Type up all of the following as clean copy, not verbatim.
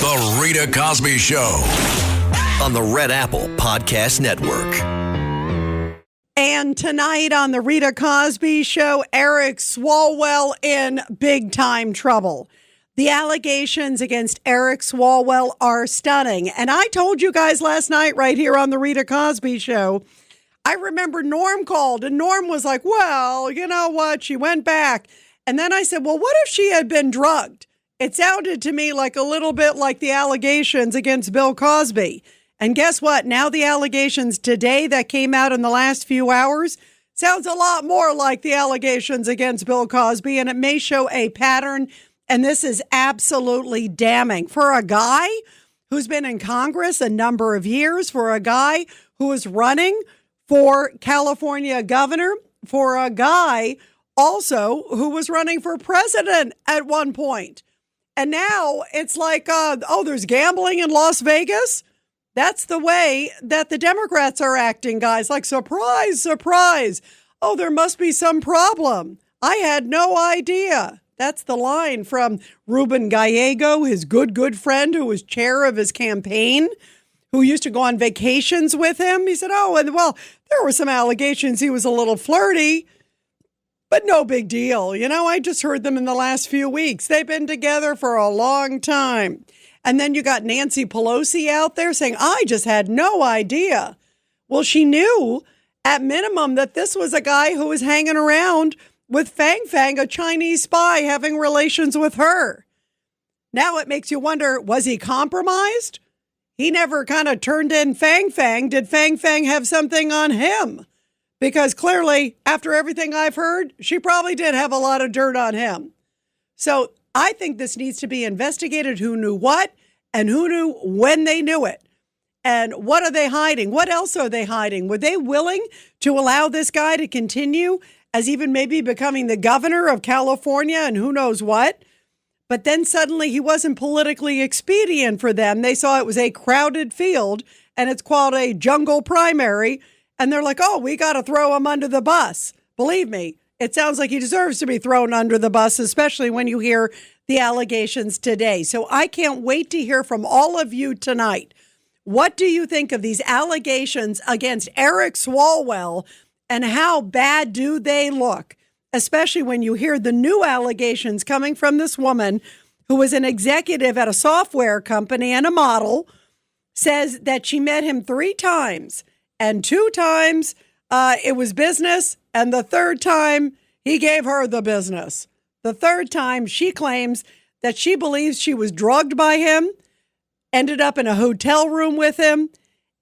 The Rita Cosby Show on the Red Apple Podcast Network. And tonight on the Rita Cosby Show, Eric Swalwell in big time trouble. The allegations against Eric Swalwell are stunning. And I told you guys last night right here on the Rita Cosby Show, I remember Norm called and Norm was like, well, you know what? She went back. And then I said, well, what if she had been drugged? It sounded to me like a little bit like the allegations against Bill Cosby. And guess what? Now the allegations today that came out in the last few hours sounds a lot more like the allegations against Bill Cosby, and it may show a pattern. And this is absolutely damning for a guy who's been in Congress a number of years, for a guy who is running for California governor, for a guy also who was running for president at one point. And now it's like, there's gambling in Las Vegas. That's the way that the Democrats are acting, guys. Like, surprise, surprise. Oh, there must be some problem. I had no idea. That's the line from Ruben Gallego, his good friend who was chair of his campaign, who used to go on vacations with him. He said, there were some allegations he was a little flirty. But no big deal. You know, I just heard them in the last few weeks. They've been together for a long time. And then you got Nancy Pelosi out there saying, I just had no idea. Well, she knew at minimum that this was a guy who was hanging around with Fang Fang, a Chinese spy, having relations with her. Now it makes you wonder, was he compromised? He never kind of turned in Fang Fang. Did Fang Fang have something on him? Because clearly, after everything I've heard, she probably did have a lot of dirt on him. So I think this needs to be investigated. Who knew what and who knew when they knew it? And what are they hiding? What else are they hiding? Were they willing to allow this guy to continue as even maybe becoming the governor of California and who knows what? But then suddenly he wasn't politically expedient for them. They saw it was a crowded field and it's called a jungle primary. And they're like, oh, we got to throw him under the bus. Believe me, it sounds like he deserves to be thrown under the bus, especially when you hear the allegations today. So I can't wait to hear from all of you tonight. What do you think of these allegations against Eric Swalwell and how bad do they look? Especially when you hear the new allegations coming from this woman who was an executive at a software company and a model, says that she met him 3 times. And 2 times it was business. And the 3rd time he gave her the business. The 3rd time she claims that she believes she was drugged by him, ended up in a hotel room with him.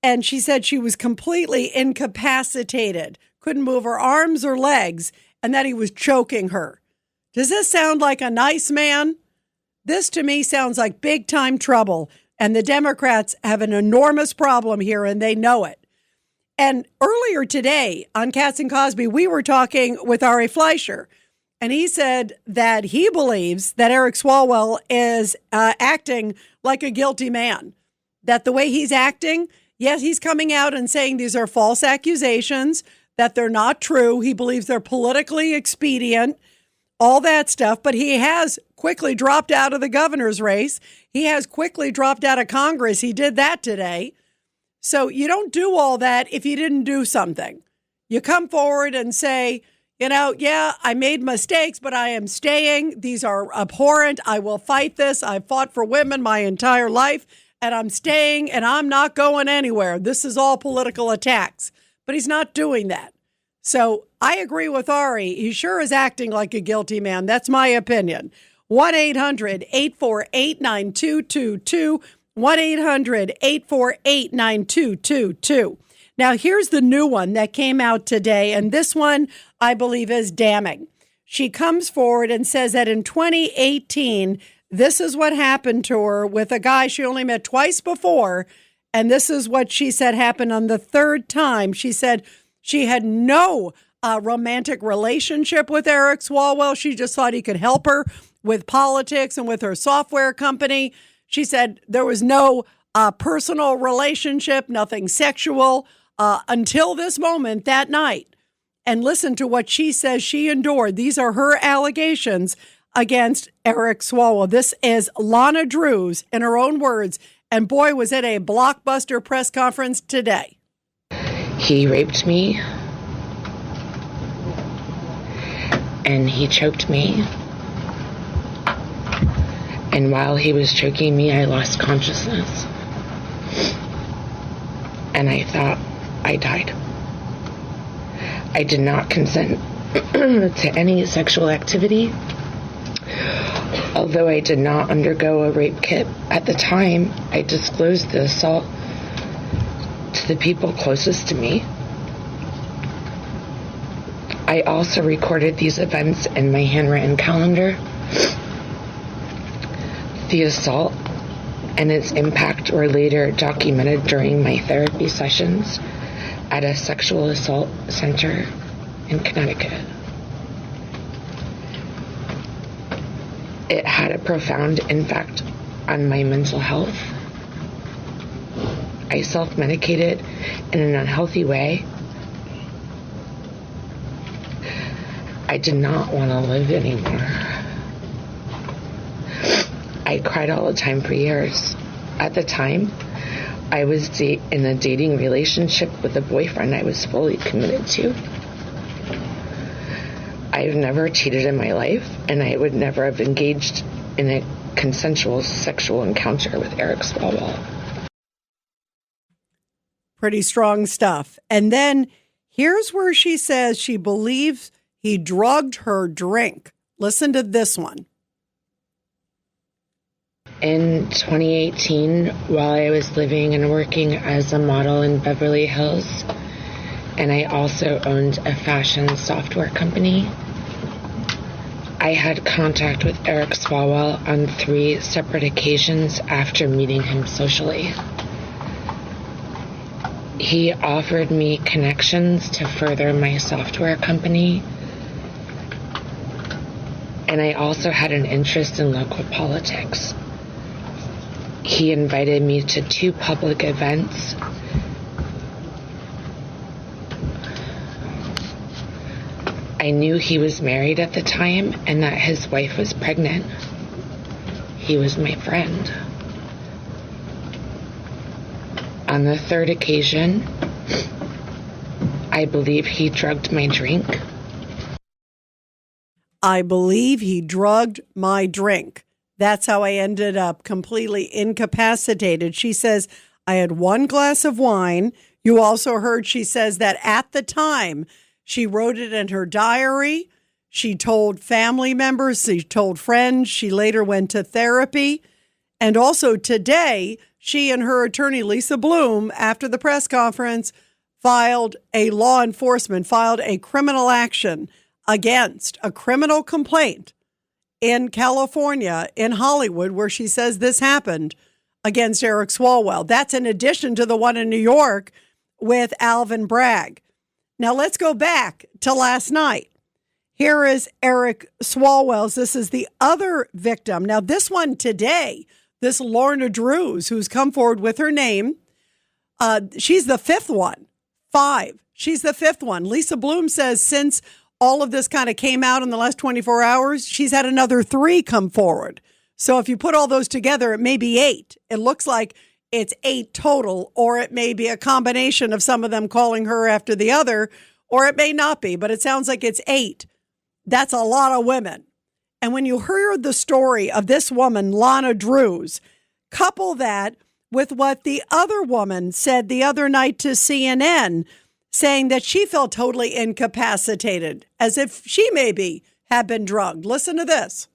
And she said she was completely incapacitated, couldn't move her arms or legs, and that he was choking her. Does this sound like a nice man? This to me sounds like big time trouble. And the Democrats have an enormous problem here and they know it. And earlier today on Katz and Cosby, we were talking with Ari Fleischer, and he said that he believes that Eric Swalwell is acting like a guilty man, that the way he's acting, yes, he's coming out and saying these are false accusations, that they're not true. He believes they're politically expedient, all that stuff. But he has quickly dropped out of the governor's race. He has quickly dropped out of Congress. He did that today. So you don't do all that if you didn't do something. You come forward and say, I made mistakes, but I am staying. These are abhorrent. I will fight this. I've fought for women my entire life, and I'm staying, and I'm not going anywhere. This is all political attacks. But he's not doing that. So I agree with Ari. He sure is acting like a guilty man. That's my opinion. 1-800-848-9222. 1-800-848-9222. Now, here's the new one that came out today, and this one I believe is damning. She comes forward and says that in 2018, this is what happened to her with a guy she only met twice before, and this is what she said happened on the 3rd time. She said she had no romantic relationship with Eric Swalwell. She just thought he could help her with politics and with her software company. She said there was no personal relationship, nothing sexual until this moment that night. And listen to what she says she endured. These are her allegations against Eric Swalwell. This is Lana Drews in her own words. And boy, was it a blockbuster press conference today. He raped me. And he choked me. And while he was choking me, I lost consciousness. And I thought I died. I did not consent to any sexual activity. Although I did not undergo a rape kit at the time, I disclosed the assault to the people closest to me. I also recorded these events in my handwritten calendar. The assault and its impact were later documented during my therapy sessions at a sexual assault center in Connecticut. It had a profound impact on my mental health. I self-medicated in an unhealthy way. I did not want to live anymore. I cried all the time for years. At the time, I was in a dating relationship with a boyfriend I was fully committed to. I've never cheated in my life, and I would never have engaged in a consensual sexual encounter with Eric Swalwell. Pretty strong stuff. And then here's where she says she believes he drugged her drink. Listen to this one. In 2018, while I was living and working as a model in Beverly Hills, and I also owned a fashion software company, I had contact with Eric Swalwell on 3 separate occasions after meeting him socially. He offered me connections to further my software company, and I also had an interest in local politics. He invited me to 2 public events. I knew he was married at the time and that his wife was pregnant. He was my friend. On the 3rd occasion, I believe he drugged my drink. I believe he drugged my drink. That's how I ended up completely incapacitated. She says, I had 1 glass of wine. You also heard she says that at the time, she wrote it in her diary. She told family members. She told friends. She later went to therapy. And also today, she and her attorney, Lisa Bloom, after the press conference, filed a criminal action against a criminal complaint in California, in Hollywood, where she says this happened against Eric Swalwell. That's in addition to the one in New York with Alvin Bragg. Now let's go back to last night. Here is Eric Swalwell's. This is the other victim. Now this one today, this Lana Drews, who's come forward with her name, she's the 5th one. 5. She's the 5th one. Lisa Bloom says since all of this kind of came out in the last 24 hours, she's had another 3 come forward. So if you put all those together, it may be 8. It looks like it's 8 total, or it may be a combination of some of them calling her after the other, or it may not be, but it sounds like it's 8. That's a lot of women. And when you heard the story of this woman, Lana Drews, couple that with what the other woman said the other night to CNN, saying that she felt totally incapacitated, as if she maybe had been drugged. Listen to this.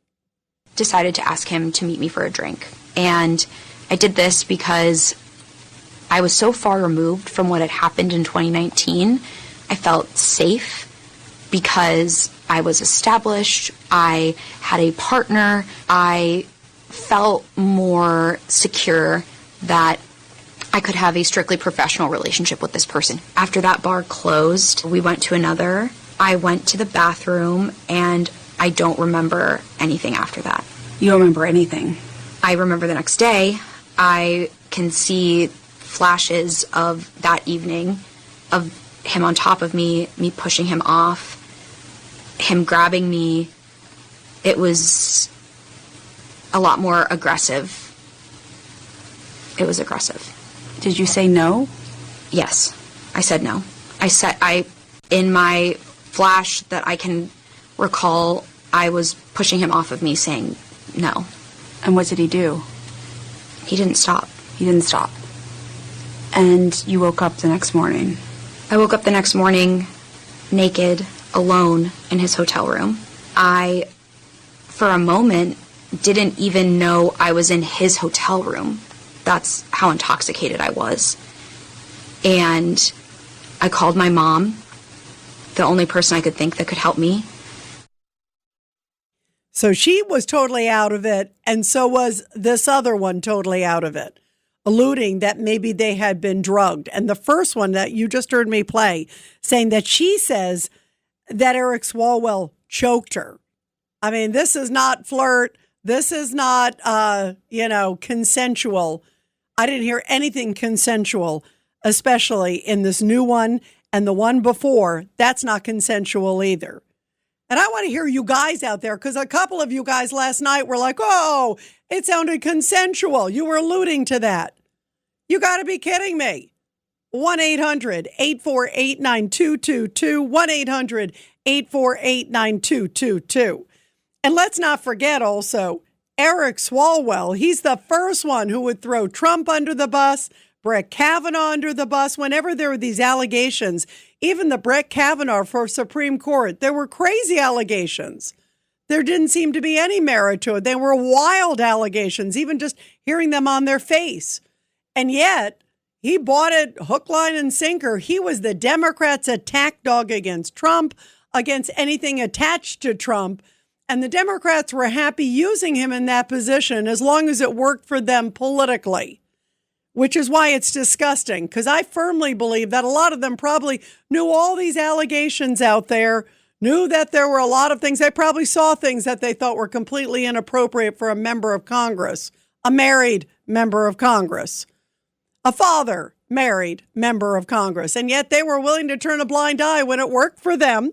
Decided to ask him to meet me for a drink. And I did this because I was so far removed from what had happened in 2019. I felt safe because I was established. I had a partner. I felt more secure that I could have a strictly professional relationship with this person. After that bar closed, we went to another. I went to the bathroom, and I don't remember anything after that. You don't remember anything? I remember the next day. I can see flashes of that evening, of him on top of me pushing him off, him grabbing me, it was a lot more aggressive. It was aggressive. Did you say no? Yes, I said no. In my flash that I can recall, I was pushing him off of me saying no. And what did he do? He didn't stop. He didn't stop. And you woke up the next morning. I woke up the next morning naked, alone in his hotel room. I, for a moment, didn't even know I was in his hotel room. That's how intoxicated I was. And I called my mom, the only person I could think that could help me. So she was totally out of it, and so was this other one totally out of it, alluding that maybe they had been drugged. And the first one that you just heard me play, saying that she says that Eric Swalwell choked her. I mean, this is not flirt. This is not, consensual. I didn't hear anything consensual, especially in this new one. And the one before, that's not consensual either. And I want to hear you guys out there, because a couple of you guys last night were like, oh, it sounded consensual. You were alluding to that. You got to be kidding me. 1-800-848-9222, 1-800-848-9222. And let's not forget also, Eric Swalwell, he's the first one who would throw Trump under the bus, Brett Kavanaugh under the bus, whenever there were these allegations. Even the Brett Kavanaugh for Supreme Court, there were crazy allegations. There didn't seem to be any merit to it. They were wild allegations, even just hearing them on their face. And yet, he bought it hook, line, and sinker. He was the Democrats' attack dog against Trump, against anything attached to Trump. And the Democrats were happy using him in that position as long as it worked for them politically, which is why it's disgusting, because I firmly believe that a lot of them probably knew all these allegations out there, knew that there were a lot of things. They probably saw things that they thought were completely inappropriate for a member of Congress, a married member of Congress, a father married member of Congress, and yet they were willing to turn a blind eye when it worked for them.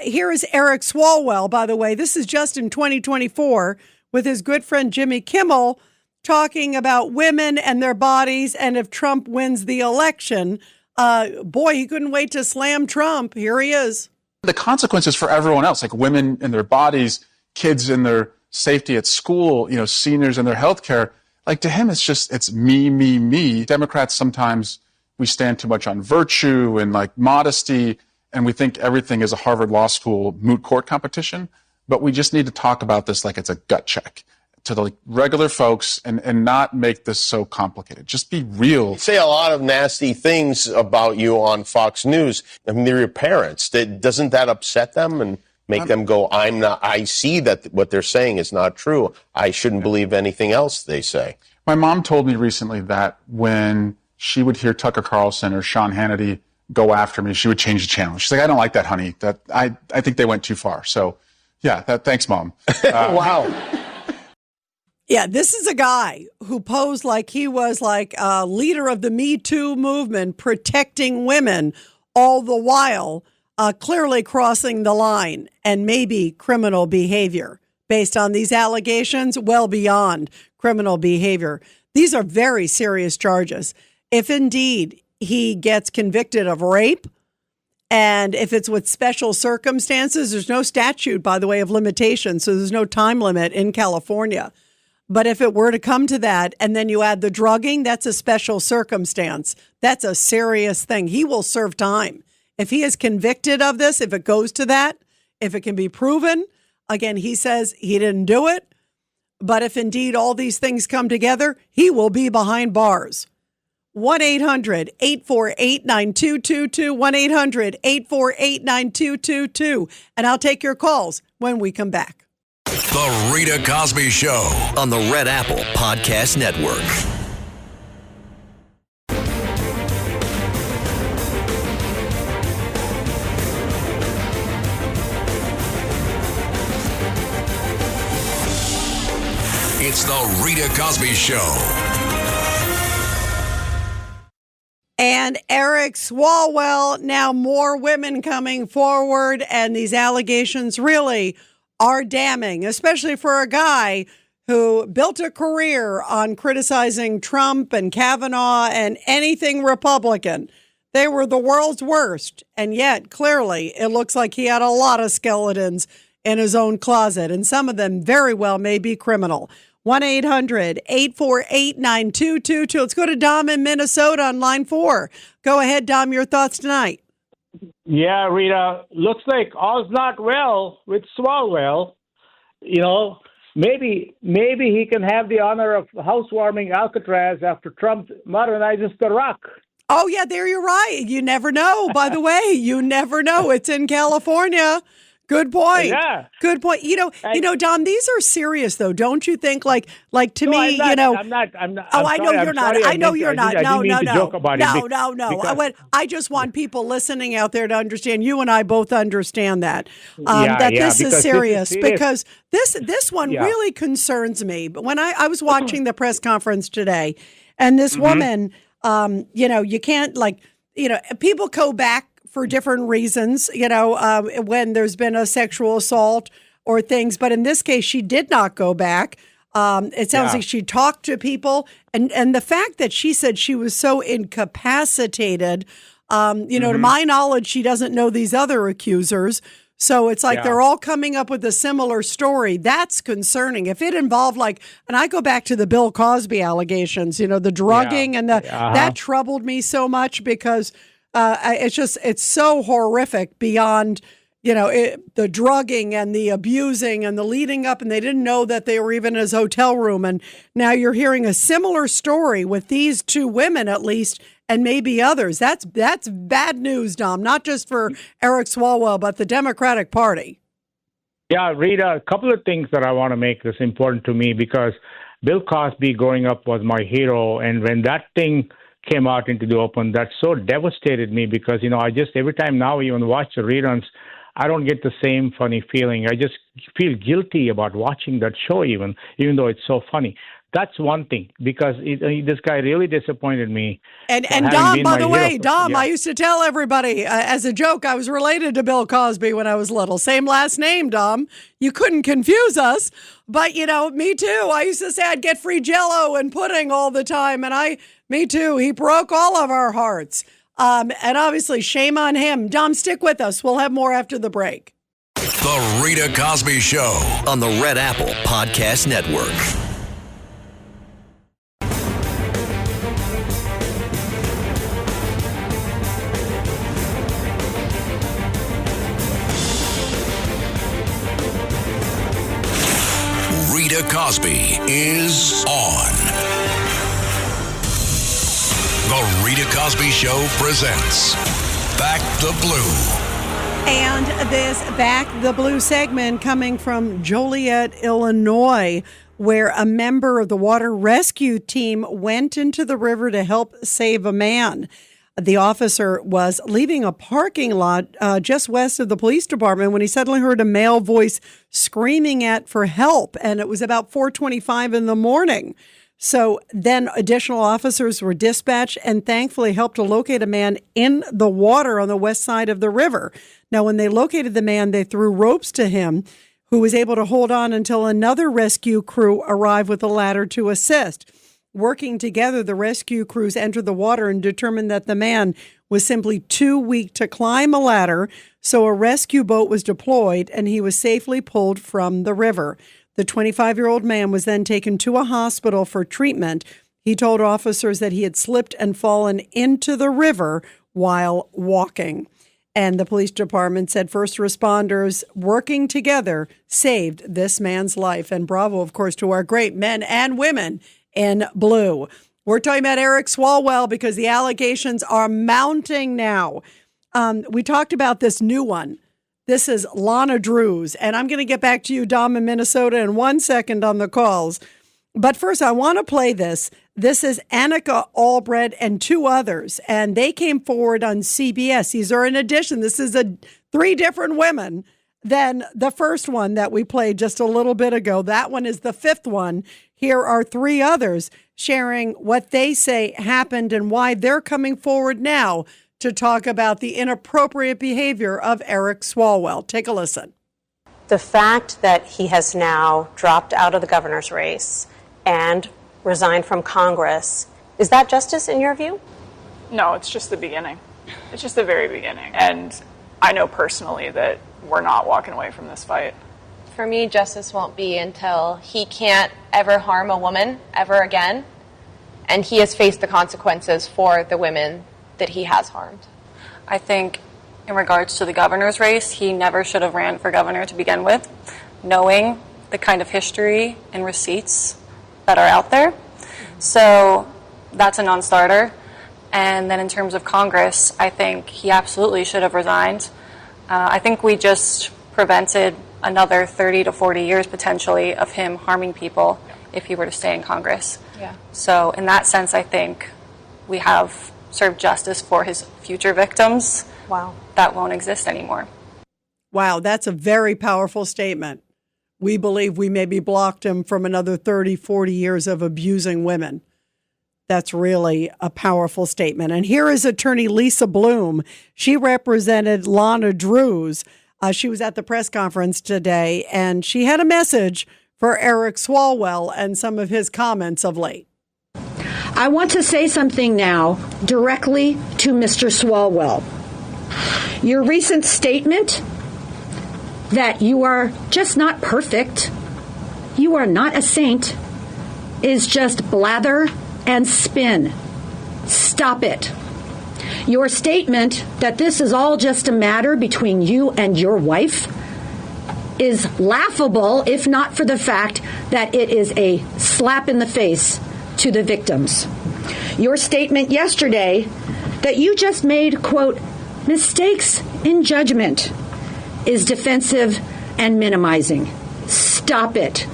Here is Eric Swalwell, by the way. This is just in 2024 with his good friend Jimmy Kimmel talking about women and their bodies. And if Trump wins the election, boy, he couldn't wait to slam Trump. Here he is. The consequences for everyone else, like women and their bodies, kids and their safety at school, seniors and their health care. Like to him, it's me, me, me. Democrats, sometimes we stand too much on virtue and like modesty. And we think everything is a Harvard Law School moot court competition, but we just need to talk about this like it's a gut check to the regular folks and not make this so complicated. Just be real. You say a lot of nasty things about you on Fox News. I mean, they're your parents. Doesn't that upset them and make them go, I see that what they're saying is not true. I shouldn't believe anything else they say. My mom told me recently that when she would hear Tucker Carlson or Sean Hannity go after me, she would change the channel. She's like, I don't like that, honey. That I think they went too far. So, yeah, thanks, Mom. Wow. Yeah, this is a guy who posed like he was like a leader of the Me Too movement, protecting women, all the while clearly crossing the line and maybe criminal behavior based on these allegations, well beyond criminal behavior. These are very serious charges. If indeed he gets convicted of rape, and if it's with special circumstances, there's no statute, by the way, of limitations, so there's no time limit in California. But if it were to come to that, and then you add the drugging, that's a special circumstance. That's a serious thing. He will serve time. If he is convicted of this, if it goes to that, if it can be proven, again, he says he didn't do it. But if indeed all these things come together, he will be behind bars. 1-800-848-9222, 1-800-848-9222. And I'll take your calls when we come back. The Rita Cosby Show on the Red Apple Podcast Network. It's the Rita Cosby Show. And Eric Swalwell, now more women coming forward, and these allegations really are damning, especially for a guy who built a career on criticizing Trump and Kavanaugh and anything Republican. They were the world's worst. And yet, clearly, it looks like he had a lot of skeletons in his own closet, and some of them very well may be criminal. 1-800-848-9222. Let's go to Dom in Minnesota on line 4. Go ahead, Dom, your thoughts tonight. Yeah, Rita, looks like all's not well with Swalwell. You know, maybe he can have the honor of housewarming Alcatraz after Trump modernizes the Rock. Oh, yeah, there you're right. You never know, by the way. You never know. It's in California. Good point. Yeah. Good point. You know, Dom, these are serious though, don't you think? Like to me, I'm not. Oh, I know you're not. I know you're not. No. Because I just want people listening out there to understand. You and I both understand that. This is serious because this one really concerns me. But when I was watching the press conference today, and this woman, you can't people go back for different reasons, when there's been a sexual assault or things. But in this case, she did not go back. It sounds like she talked to people. And the fact that she said she was so incapacitated, to my knowledge, she doesn't know these other accusers. So it's like they're all coming up with a similar story. That's concerning. If it involved and I go back to the Bill Cosby allegations, the drugging and that troubled me so much because it's so horrific beyond, the drugging and the abusing and the leading up, and they didn't know that they were even in his hotel room. And now you're hearing a similar story with these two women, at least, and maybe others. That's bad news, Dom, not just for Eric Swalwell, but the Democratic Party. Yeah, Rita, a couple of things that I want to make this important to me because Bill Cosby growing up was my hero. And when that thing came out into the open, that so devastated me because, I just every time now even watch the reruns, I don't get the same funny feeling. I just feel guilty about watching that show even though it's so funny. That's one thing because this guy really disappointed me. And Dom, by the way, I used to tell everybody as a joke, I was related to Bill Cosby when I was little. Same last name, Dom. You couldn't confuse us. But, me too. I used to say I'd get free Jell-O and pudding all the time. And me too. He broke all of our hearts. And obviously, shame on him. Dom, stick with us. We'll have more after the break. The Rita Cosby Show on the Red Apple Podcast Network. Rita Cosby is on. The Rita Cosby Show presents Back the Blue. And this Back the Blue segment coming from Joliet, Illinois, where a member of the water rescue team went into the river to help save a man. The officer was leaving a parking lot just west of the police department when he suddenly heard a male voice screaming for help, and it was about 4:25 in the morning. So then additional officers were dispatched and thankfully helped to locate a man in the water on the west side of the river. Now, when they located the man, they threw ropes to him, who was able to hold on until another rescue crew arrived with a ladder to assist. Working together, the rescue crews entered the water and determined that the man was simply too weak to climb a ladder, so a rescue boat was deployed and he was safely pulled from the river. The 25-year-old man was then taken to a hospital for treatment. He told officers that he had slipped and fallen into the river while walking. And the police department said first responders working together saved this man's life. And bravo, of course, to our great men and women in blue. We're talking about Eric Swalwell because the allegations are mounting now. We talked about this new one. This is Lana Drews, and I'm going to get back to you, Dom, in Minnesota, in 1 second on the calls. But first, I want to play this. This is Annika Albrecht and two others, and they came forward on CBS. These are in addition. This is 3 different women than the first one that we played just a little bit ago. That one is the 5th one. Here are 3 others sharing what they say happened and why they're coming forward now to talk about the inappropriate behavior of Eric Swalwell. Take a listen. The fact that he has now dropped out of the governor's race and resigned from Congress, is that justice in your view? No, it's just the beginning. It's just the very beginning. And I know personally that we're not walking away from this fight. For me, justice won't be until he can't ever harm a woman ever again, and he has faced the consequences for the women that he has harmed. I think in regards to the governor's race, he never should have ran for governor to begin with, knowing the kind of history and receipts that are out there. So that's a non-starter. And then in terms of Congress, I think he absolutely should have resigned. I think we just prevented another 30 to 40 years potentially of him harming people if he were to stay in Congress. Yeah. So in that sense, I think we have served justice for his future victims. Wow. That won't exist anymore. Wow, that's a very powerful statement. We believe we maybe blocked him from another 30, 40 years of abusing women. That's really a powerful statement. And here is attorney Lisa Bloom. She represented Lana Drews. She was at the press conference today, and she had a message for Eric Swalwell and some of his comments of late. I want to say something now directly to Mr. Swalwell. Your recent statement that you are just not perfect, you are not a saint, is just blather and spin. Stop it. Your statement that this is all just a matter between you and your wife is laughable, if not for the fact that it is a slap in the face to the victims. Your statement yesterday that you just made, quote, mistakes in judgment is defensive and minimizing. Stop it.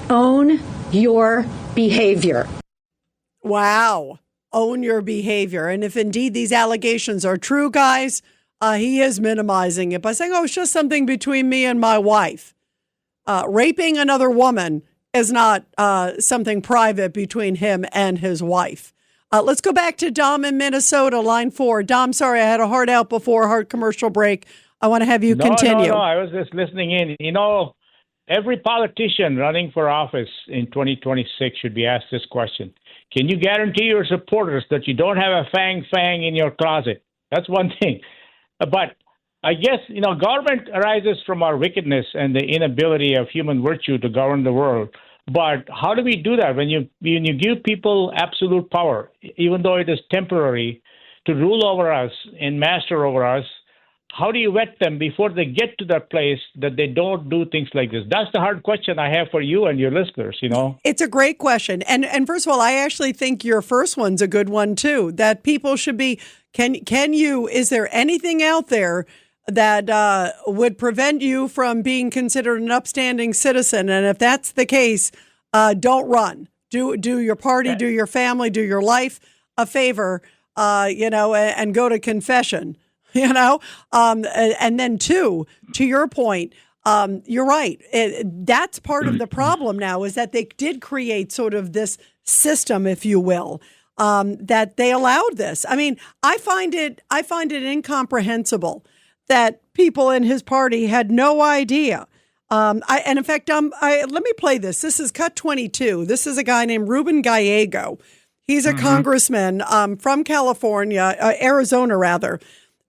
Own your behavior. Wow. Own your behavior. And if indeed these allegations are true, guys, he is minimizing it by saying, oh, it's just something between me and my wife. Raping another woman is not something private between him and his wife. Let's go back to Dom in Minnesota, line 4. Dom, sorry, I had a hard out before, hard commercial break. I want to have you continue. No, I was just listening in. You know, every politician running for office in 2026 should be asked this question. Can you guarantee your supporters that you don't have a fang in your closet? That's one thing. But I guess, you know, government arises from our wickedness and the inability of human virtue to govern the world. But how do we do that when you give people absolute power, even though it is temporary, to rule over us and master over us? How do you vet them before they get to that place that they don't do things like this? That's the hard question I have for you and your listeners, you know. It's a great question. And first of all, I actually think your first one's a good one, too, that people should be, is there anything out there that would prevent you from being considered an upstanding citizen? And if that's the case, don't run. Do your party, do your family, do your life a favor, and go to confession. And then to your point, you're right. That's part of the problem now is that they did create sort of this system, if you will, that they allowed this. I mean, I find it incomprehensible that people in his party had no idea. Let me play this. This is cut 22. This is a guy named Ruben Gallego. He's a congressman from California, Arizona rather.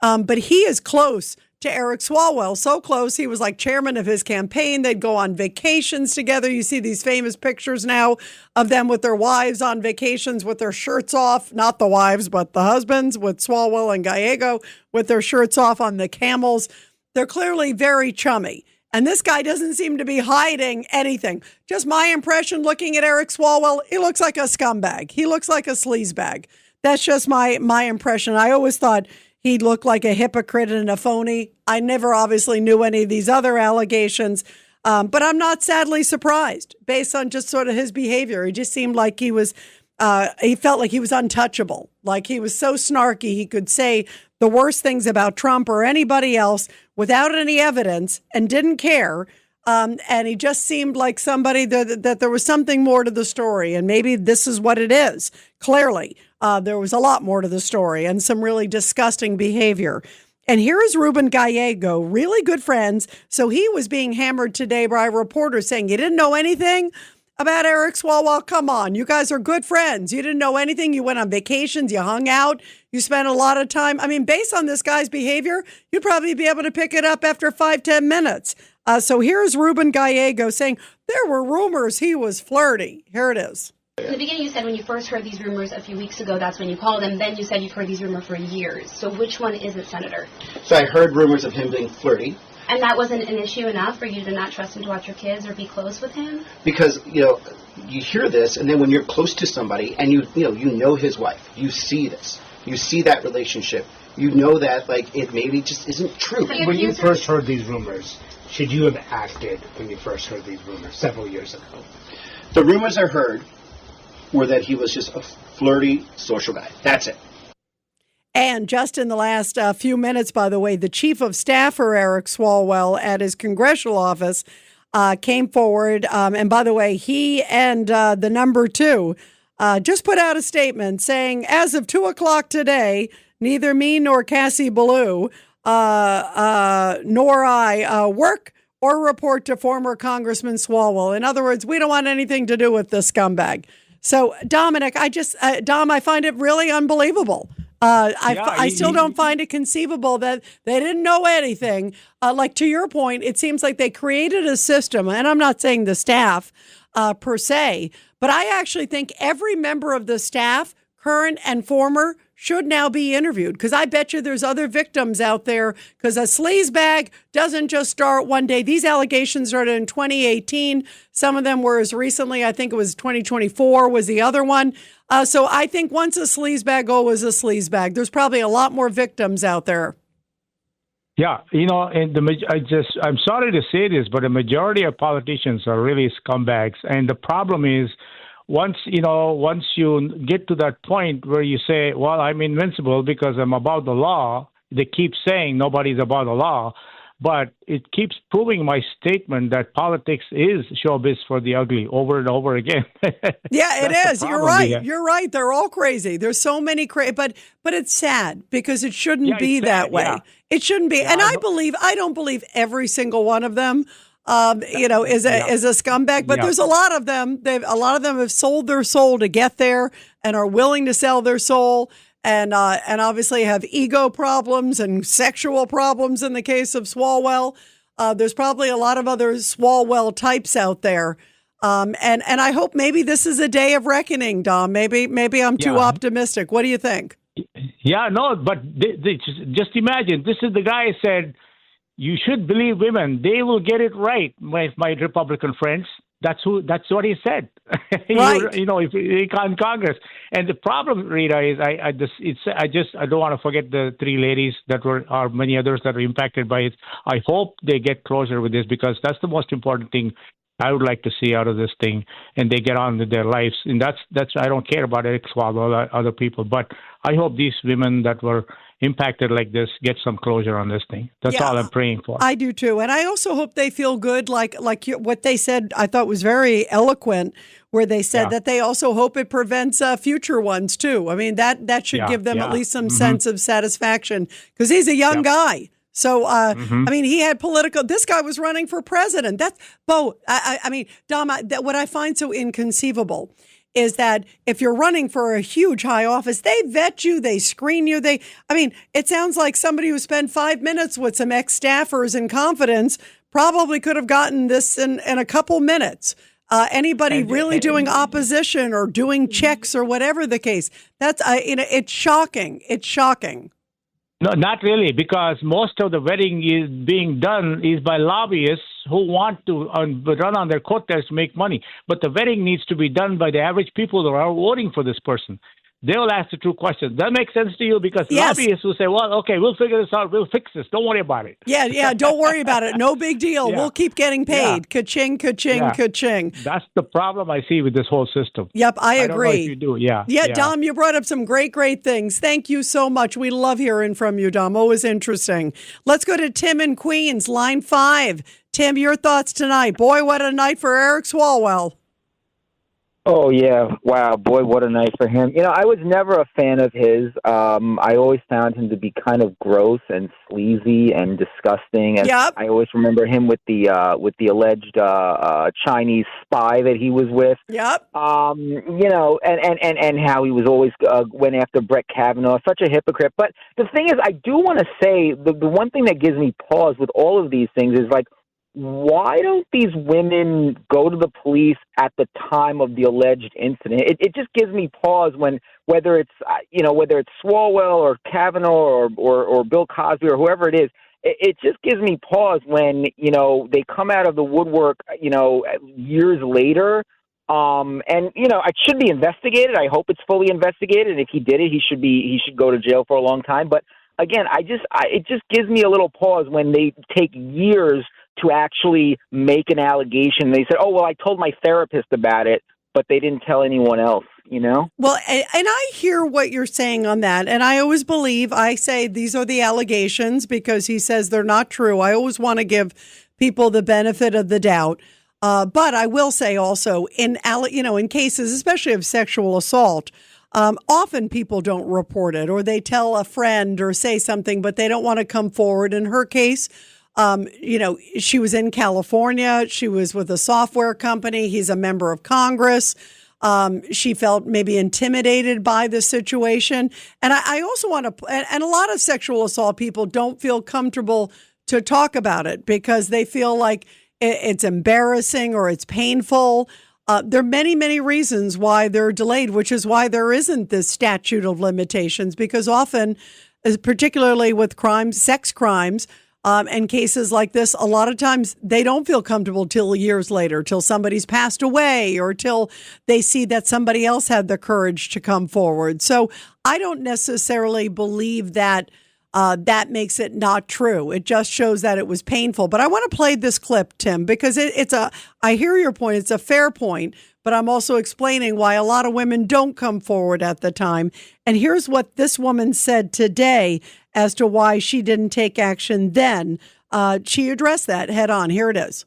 But he is close to Eric Swalwell, so close he was like chairman of his campaign. They'd go on vacations together. You see these famous pictures now of them with their wives on vacations with their shirts off, not the wives, but the husbands, with Swalwell and Gallego with their shirts off on the camels. They're clearly very chummy. And this guy doesn't seem to be hiding anything. Just my impression looking at Eric Swalwell, he looks like a scumbag. He looks like a sleazebag. That's just my impression. I always thought he looked like a hypocrite and a phony. I never obviously knew any of these other allegations, but I'm not sadly surprised based on just sort of his behavior. He just seemed like he felt like he was untouchable, like he was so snarky he could say the worst things about Trump or anybody else without any evidence and didn't care. And he just seemed like somebody that there was something more to the story. And maybe this is what it is. Clearly, there was a lot more to the story and some really disgusting behavior. And here is Ruben Gallego, really good friends. So he was being hammered today by reporters saying, you didn't know anything about Eric Swalwell? Come on, you guys are good friends. You didn't know anything. You went on vacations. You hung out. You spent a lot of time. I mean, based on this guy's behavior, you'd probably be able to pick it up after 5-10 minutes. So here's Ruben Gallego saying there were rumors he was flirty. Here it is. In the beginning, you said when you first heard these rumors a few weeks ago, that's when you called him. Then you said you've heard these rumors for years. So which one is it, Senator? So I heard rumors of him being flirty. And that wasn't an issue enough for you to not trust him to watch your kids or be close with him? Because, you hear this, and then when you're close to somebody and you know his wife, you see this. You see that relationship. You know that, it maybe just isn't true. When you first heard these rumors, should you have acted when you first heard these rumors several years ago? The rumors I heard were that he was just a flirty social guy. That's it. And just in the last few minutes, by the way, the chief of staff for Eric Swalwell at his congressional office came forward. And by the way, he and the number 2 just put out a statement saying, as of 2:00 today, neither me nor Cassie Ballou nor I work or report to former Congressman Swalwell. In other words, we don't want anything to do with this scumbag. So, Dominic, Dom, I find it really unbelievable. I still don't find it conceivable that they didn't know anything. To your point, it seems like they created a system, and I'm not saying the staff per se, but I actually think every member of the staff, current and former, should now be interviewed, because I bet you there's other victims out there, because a sleazebag doesn't just start one day. These allegations started in 2018. Some of them were as recently, I think it was 2024 was the other one. So I think once a sleazebag, always a sleazebag. There's probably a lot more victims out there. Yeah, and I'm sorry to say this, but the majority of politicians are really scumbags. And the problem is, once you get to that point where you say, well, I'm invincible because I'm above the law, they keep saying nobody's above the law, but it keeps proving my statement that politics is showbiz for the ugly over and over again. Yeah, it is. You're right. Yeah. You're right. They're all crazy. There's so many crazy, but it's sad because it shouldn't be that way. Yeah. It shouldn't be. Yeah, and I don't believe every single one of them is a scumbag, but there's a lot of them. A lot of them have sold their soul to get there and are willing to sell their soul, and obviously have ego problems and sexual problems in the case of Swalwell. There's probably a lot of other Swalwell types out there, and I hope maybe this is a day of reckoning, Dom. Maybe I'm too optimistic. What do you think? Yeah, no, but just imagine. This is the guy who said, you should believe women. They will get it right, my Republican friends. That's what he said. Right. If he in Congress. And the problem, Rita, is I don't want to forget the 3 ladies that are many others that are impacted by it. I hope they get closure with this, because that's the most important thing I would like to see out of this thing, and they get on with their lives. And that's I don't care about Eric Swalwell or other people, but I hope these women that were impacted like this get some closure on this thing. That's all I'm praying for. I do too, and I also hope they feel good. Like what they said, I thought was very eloquent, where they said that they also hope it prevents future ones too. I mean that should give them at least some sense of satisfaction, because he's a young guy. So, I mean, he had this guy was running for president. That's, Bo, I mean, Dom, what I find so inconceivable is that if you're running for a huge high office, they vet you, they screen you. It sounds like somebody who spent 5 minutes with some ex-staffers in confidence probably could have gotten this in a couple minutes. Anybody really doing opposition or doing checks or whatever the case, it's shocking. It's shocking. No, not really, because most of the vetting is being done is by lobbyists who want to run on their coattails to make money. But the vetting needs to be done by the average people who are voting for this person. They will ask the true questions. That makes sense to you, because lobbyists will say, well, okay, we'll figure this out. We'll fix this. Don't worry about it. Yeah, don't worry about it. No big deal. We'll keep getting paid. Ka-ching, ka-ching, ka-ching. That's the problem I see with this whole system. Yep, I agree. I don't know if you do. Yeah, Dom, you brought up some great things. Thank you so much. We love hearing from you, Dom. Always interesting. Let's go to Tim in Queens, line 5. Tim, your thoughts tonight. Boy, what a night for Eric Swalwell. Oh, yeah. Wow. Boy, what a night for him. I was never a fan of his. I always found him to be kind of gross and sleazy and disgusting. And Yep. I always remember him with the alleged Chinese spy that he was with. Yep. And how he was always went after Brett Kavanaugh. Such a hypocrite. But the thing is, I do want to say the one thing that gives me pause with all of these things is, like, why don't these women go to the police at the time of the alleged incident? It just gives me pause when whether it's Swalwell or Kavanaugh or Bill Cosby or whoever it is. It just gives me pause when they come out of the woodwork years later. It should be investigated. I hope it's fully investigated. If he did it, he should go to jail for a long time. But again, it just gives me a little pause when they take years to actually make an allegation. They said, "Oh, well, I told my therapist about it," but they didn't tell anyone else, Well, and I hear what you're saying on that. And I always I say these are the allegations because he says they're not true. I always want to give people the benefit of the doubt. But I will say also in cases, especially of sexual assault, often people don't report it, or they tell a friend or say something, but they don't want to come forward. In her case, she was in California. She was with a software company. He's a member of Congress. She felt maybe intimidated by the situation. And I also want to, and a lot of sexual assault people don't feel comfortable to talk about it because they feel like it's embarrassing or it's painful. There are many, many reasons why they're delayed, which is why there isn't this statute of limitations, because often, particularly with crimes, sex crimes, and cases like this, a lot of times they don't feel comfortable till years later, till somebody's passed away or till they see that somebody else had the courage to come forward. So I don't necessarily believe that that makes it not true. It just shows that it was painful. But I want to play this clip, Tim, because I hear your point. It's a fair point, but I'm also explaining why a lot of women don't come forward at the time. And here's what this woman said today as to why she didn't take action then. She addressed that head on. Here it is.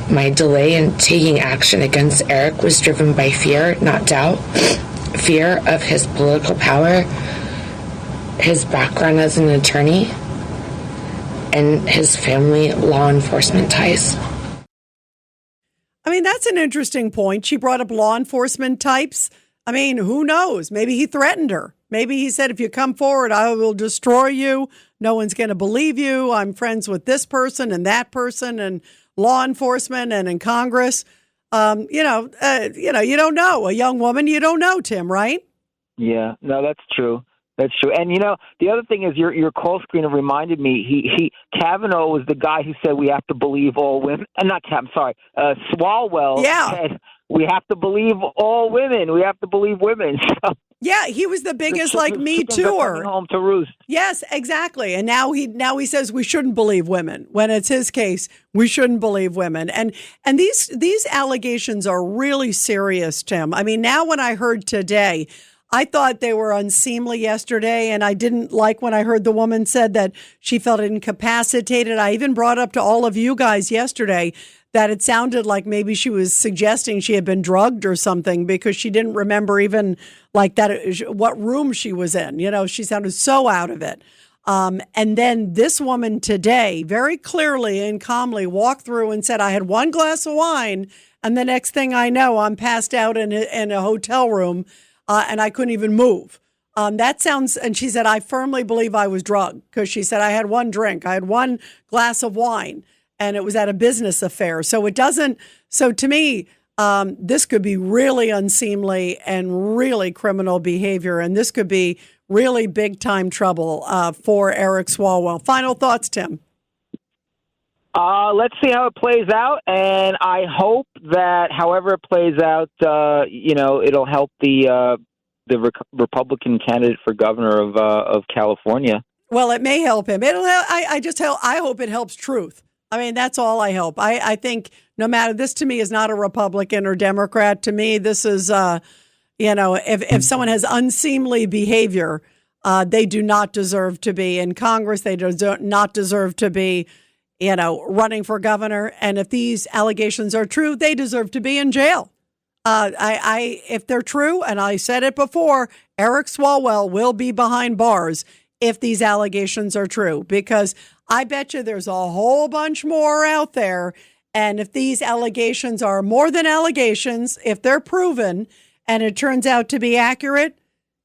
My delay in taking action against Eric was driven by fear, not doubt. Fear of his political power, his background as an attorney, and his family law enforcement ties. I mean, that's an interesting point. She brought up law enforcement types. I mean, who knows? Maybe he threatened her. Maybe he said, if you come forward, I will destroy you. No one's going to believe you. I'm friends with this person and that person and law enforcement and in Congress. You don't know. A young woman, you don't know, Tim, right? Yeah, no, that's true. That's true. And, the other thing is your call screener reminded me, Kavanaugh was the guy who said we have to believe all women. Swalwell said we have to believe all women. We have to believe women. So, yeah, he was the biggest Me Tooer. Home to roost. Yes, exactly. And now he says we shouldn't believe women. When it's his case, we shouldn't believe women. And these allegations are really serious, Tim. I mean, now when I heard today, I thought they were unseemly yesterday, and I didn't like when I heard the woman said that she felt incapacitated. I even brought up to all of you guys yesterday that it sounded like maybe she was suggesting she had been drugged or something because she didn't remember even like that what room she was in. She sounded so out of it. And then this woman today very clearly and calmly walked through and said, I had one glass of wine, and the next thing I know, I'm passed out in a hotel room. And I couldn't even move. That sounds, and she said, I firmly believe I was drugged because she said I had one drink. I had one glass of wine and it was at a business affair. So to me, this could be really unseemly and really criminal behavior. And this could be really big time trouble for Eric Swalwell. Final thoughts, Tim? Let's see how it plays out, and I hope that however it plays out, it'll help the Republican candidate for governor of California. Well, it may help him. It'll help. I hope it helps truth. I mean, that's all I hope. I think no matter, this to me is not a Republican or Democrat. To me, this is, if someone has unseemly behavior, they do not deserve to be in Congress. They do not deserve to be running for governor. And if these allegations are true, they deserve to be in jail. If they're true, and I said it before, Eric Swalwell will be behind bars if these allegations are true, because I bet you there's a whole bunch more out there. And if these allegations are more than allegations, if they're proven and it turns out to be accurate,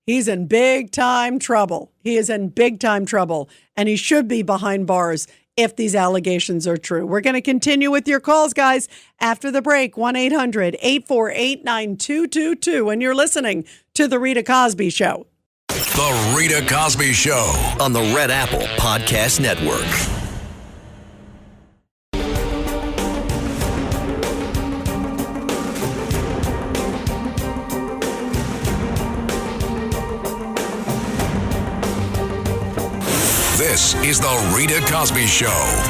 he's in big time trouble. He is in big time trouble, and he should be behind bars if these allegations are true. We're going to continue with your calls, guys, after the break. 1-800-848-9222. And you're listening to The Rita Cosby Show. The Rita Cosby Show on the Red Apple Podcast Network. This is The Rita Cosby Show.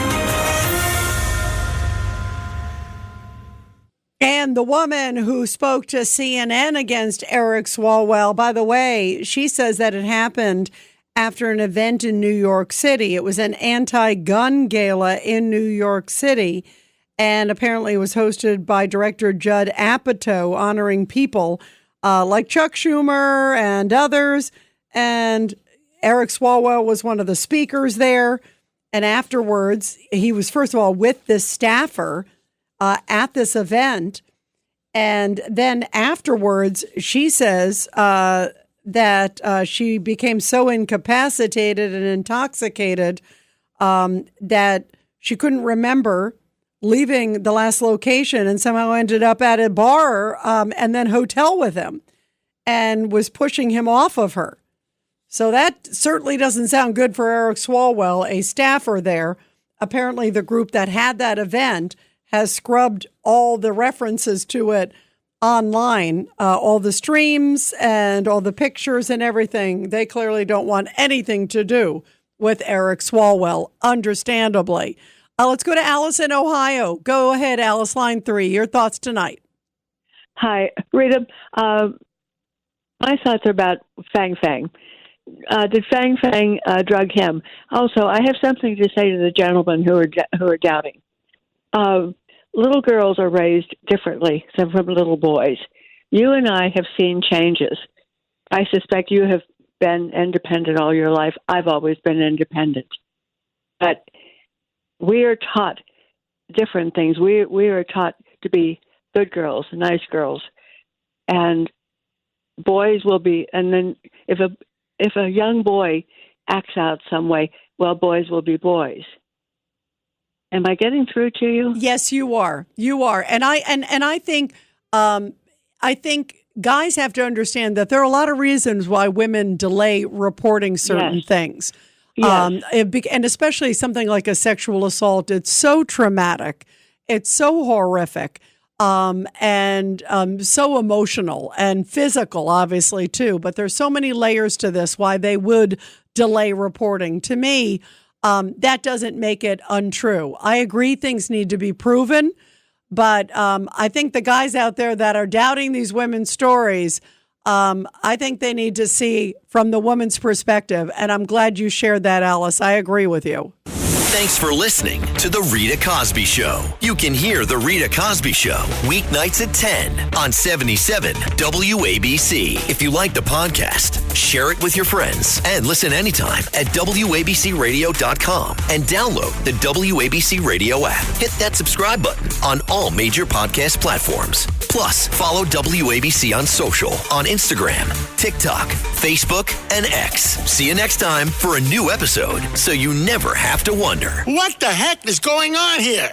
And the woman who spoke to CNN against Eric Swalwell, by the way, she says that it happened after an event in New York City. It was an anti-gun gala in New York City, and apparently it was hosted by director Judd Apatow, honoring people like Chuck Schumer and others. And Eric Swalwell was one of the speakers there. And afterwards, he was, first of all, with this staffer at this event. And then afterwards, she says that she became so incapacitated and intoxicated that she couldn't remember leaving the last location, and somehow ended up at a bar and then hotel with him and was pushing him off of her. So that certainly doesn't sound good for Eric Swalwell, a staffer there. Apparently the group that had that event has scrubbed all the references to it online, all the streams and all the pictures and everything. They clearly don't want anything to do with Eric Swalwell, understandably. Let's go to Alice in Ohio. Go ahead, Alice, line 3. Your thoughts tonight. Hi, Rita. My thoughts are about Fang Fang. Did Fang Fang drug him? Also, I have something to say to the gentlemen who are doubting. Little girls are raised differently than from little boys. You and I have seen changes. I suspect you have been independent all your life. I've always been independent. But we are taught different things. We are taught to be good girls, nice girls. And boys will be, and then if a young boy acts out some way, well, boys will be boys. Am I getting through to you? Yes, you are. You are. And I think guys have to understand that there are a lot of reasons why women delay reporting certain things. Yes. And especially something like a sexual assault. It's so traumatic. It's so horrific. And so emotional and physical, obviously, too. But there's so many layers to this why they would delay reporting. To me, that doesn't make it untrue. I agree things need to be proven, but I think the guys out there that are doubting these women's stories, I think they need to see from the woman's perspective. And I'm glad you shared that, Alice. I agree with you. Thanks for listening to The Rita Cosby Show. You can hear The Rita Cosby Show weeknights at 10 on 77 WABC. If you like the podcast, share it with your friends and listen anytime at WABCRadio.com and download the WABC Radio app. Hit that subscribe button on all major podcast platforms. Plus, follow WABC on social on Instagram, TikTok, Facebook, and X. See you next time for a new episode so you never have to wonder. What the heck is going on here?